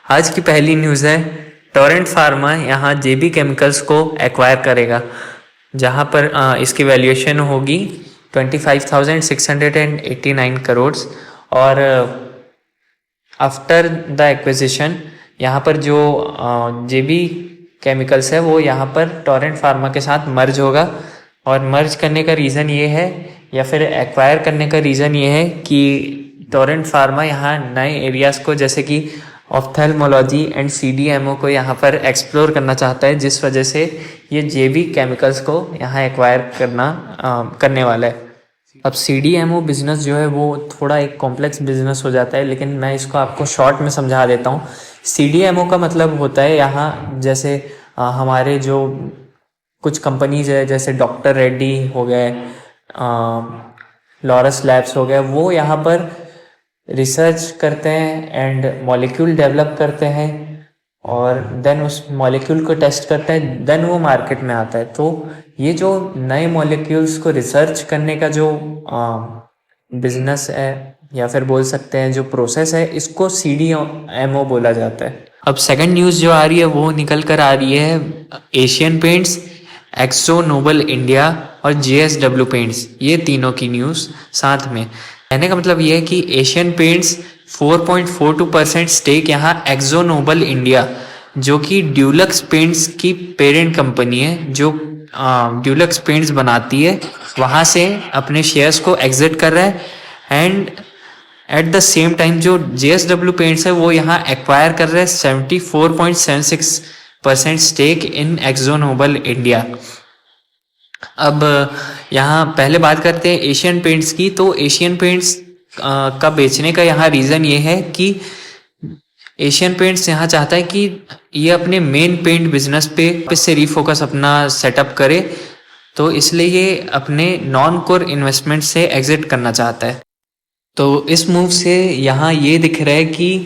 आज की पहली न्यूज़ है, टोरेंट फार्मा यहाँ जेबी केमिकल्स को एक्वायर करेगा, जहाँ पर इसकी वैल्यूएशन होगी 25,689 करोड़। और आफ्टर द एक्विजिशन यहाँ पर जो जेबी केमिकल्स है वो यहाँ पर टोरेंट फार्मा के साथ मर्ज होगा। और मर्ज करने का रीज़न ये है, या फिर एक्वायर करने का रीज़न ये है कि टोरेंट फार्मा यहाँ नए एरियाज़ को जैसे कि ऑफ्थेल्मोलॉजी एंड सीडीएमओ को यहाँ पर एक्सप्लोर करना चाहता है, जिस वजह से ये जेबी केमिकल्स को यहाँ एक्वायर करने वाला है। अब सीडीएमओ बिज़नेस जो है वो थोड़ा एक कॉम्प्लेक्स बिज़नेस हो जाता है, लेकिन मैं इसको आपको शॉर्ट में समझा देता हूँ। सीडीएमओ का मतलब होता है यहाँ जैसे हमारे जो कुछ कंपनीज है जैसे डॉक्टर रेड्डी हो गए, लॉरस लैब्स हो गए, वो यहाँ पर रिसर्च करते हैं एंड मॉलिक्यूल डेवलप करते हैं और देन उस मॉलिक्यूल को टेस्ट करते हैं, देन वो मार्केट में आता है। तो ये जो नए मॉलिक्यूल्स को रिसर्च करने का जो बिजनेस है या फिर बोल सकते हैं जो प्रोसेस है, इसको सीडीएमओ बोला जाता है। अब सेकंड न्यूज़ जो आ रही है वो निकल कर आ रही है एशियन पेंट्स, एक्सो नोबल इंडिया और जेएसडब्ल्यू पेंट्स, ये तीनों की न्यूज़ साथ में। कहने का मतलब ये है कि एशियन पेंट्स 4.42% स्टेक यहाँ एक्सो नोबल इंडिया जो कि ड्यूलक्स पेंट्स की पेरेंट कंपनी है, जो ड्यूलक्स पेंट्स बनाती है, वहाँ से अपने शेयर्स को एग्जिट कर रहा है। And at the same time जो जेएसडब्ल्यू पेंट्स है वो यहाँ एक्वायर कर रहे हैं 74.76% stake in Akzo Nobel India. अब यहाँ पहले बात करते हैं एशियन पेंट्स की। तो एशियन पेंट्स का बेचने का यहाँ रीज़न ये है कि एशियन पेंट्स यहाँ चाहता है कि ये अपने मेन पेंट बिजनेस पे से रीफोकस अपना सेटअप करे, तो इसलिए ये अपने नॉन कोर इन्वेस्टमेंट से एग्जिट करना चाहता है। तो इस मूव से यहाँ ये दिख रहा है कि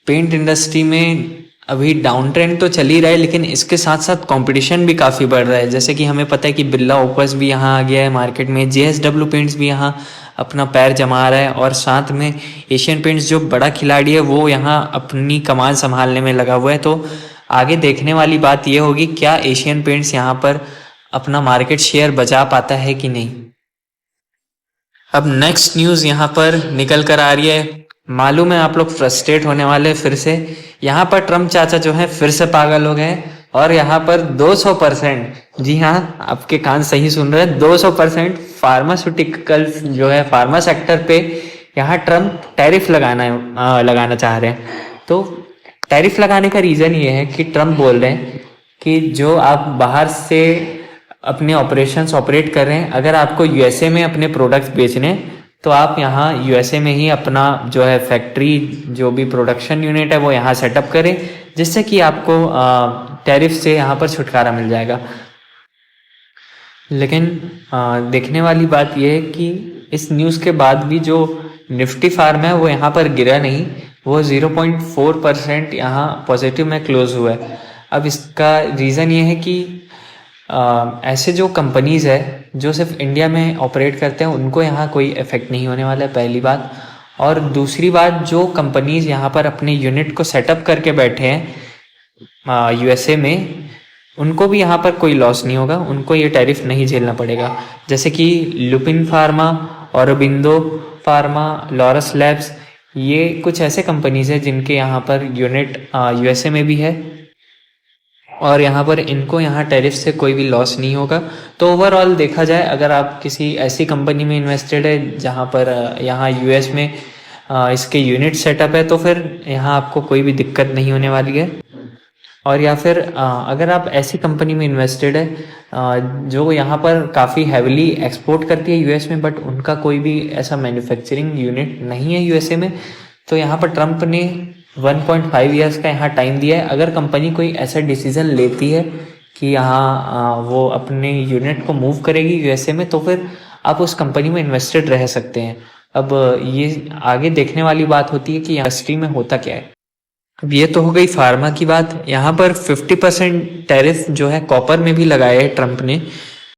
पेंट इंडस्ट्री में अभी डाउन ट्रेंड तो चल ही रहा है, लेकिन इसके साथ साथ कंपटीशन भी काफ़ी बढ़ रहा है। जैसे कि हमें पता है कि बिरला ओपस भी यहाँ आ गया है मार्केट में, जेएसडब्ल्यू पेंट्स भी यहाँ अपना पैर जमा रहा है, और साथ में एशियन पेंट्स जो बड़ा खिलाड़ी है वो यहाँ अपनी कमान संभालने में लगा हुआ है। तो आगे देखने वाली बात ये होगी, क्या एशियन पेंट्स यहाँ पर अपना मार्केट शेयर बचा पाता है कि नहीं। अब नेक्स्ट न्यूज़ यहाँ पर निकल कर आ रही है। मालूम है आप लोग फ्रस्ट्रेट होने वाले फिर से। यहाँ पर ट्रम्प चाचा जो है फिर से पागल हो गए और यहाँ पर 200%, जी हाँ आपके कान सही सुन रहे हैं, 200% फार्मास्यूटिकल्स जो है फार्मा सेक्टर पे यहाँ ट्रम्प टैरिफ लगाना चाह रहे हैं। तो टैरिफ लगाने का रीज़न ये है कि ट्रम्प बोल रहे हैं कि जो आप बाहर से अपने ऑपरेशंस ऑपरेट कर रहे हैं, अगर आपको यूएसए में अपने प्रोडक्ट्स बेचने तो आप यहाँ यूएसए में ही अपना जो है फैक्ट्री, जो भी प्रोडक्शन यूनिट है वो यहाँ सेटअप करें, जिससे कि आपको टैरिफ से यहाँ पर छुटकारा मिल जाएगा। लेकिन देखने वाली बात यह है कि इस न्यूज़ के बाद भी जो निफ्टी फार्मा है वो यहाँ पर गिरा नहीं, वो 0.4% यहाँ पॉजिटिव में क्लोज हुआ है। अब इसका रीज़न ये है कि ऐसे जो कंपनीज़ है जो सिर्फ इंडिया में ऑपरेट करते हैं उनको यहाँ कोई इफेक्ट नहीं होने वाला है, पहली बात। और दूसरी बात, जो कंपनीज़ यहाँ पर अपने यूनिट को सेटअप करके बैठे हैं यूएसए में, उनको भी यहाँ पर कोई लॉस नहीं होगा, उनको ये टैरिफ नहीं झेलना पड़ेगा। जैसे कि Lupin pharma, Aurobindo pharma, Laurus labs, ये कुछ ऐसे कंपनीज़ हैं जिनके यहाँ पर यूनिट यूएसए में भी है और यहाँ पर इनको यहाँ टैरिफ से कोई भी लॉस नहीं होगा। तो ओवरऑल देखा जाए, अगर आप किसी ऐसी कंपनी में इन्वेस्टेड है जहाँ पर यहाँ यूएस में इसके यूनिट सेटअप है, तो फिर यहाँ आपको कोई भी दिक्कत नहीं होने वाली है। और या फिर अगर आप ऐसी कंपनी में इन्वेस्टेड है जो यहाँ पर काफ़ी हैविली एक्सपोर्ट करती है यूएस में, बट उनका कोई भी ऐसा मैन्युफैक्चरिंग यूनिट नहीं है यूएसए में, तो यहाँ पर ट्रम्प ने 1.5 ईयर्स का यहाँ टाइम दिया है। अगर कंपनी कोई ऐसा डिसीजन लेती है कि यहाँ वो अपने यूनिट को मूव करेगी यूएसए में, तो फिर आप उस कंपनी में इन्वेस्टेड रह सकते हैं। अब ये आगे देखने वाली बात होती है कि इंडस्ट्री में होता क्या है। अब ये तो हो गई फार्मा की बात। यहाँ पर 50% टैरिफ जो है कॉपर में भी लगाया है ट्रम्प ने,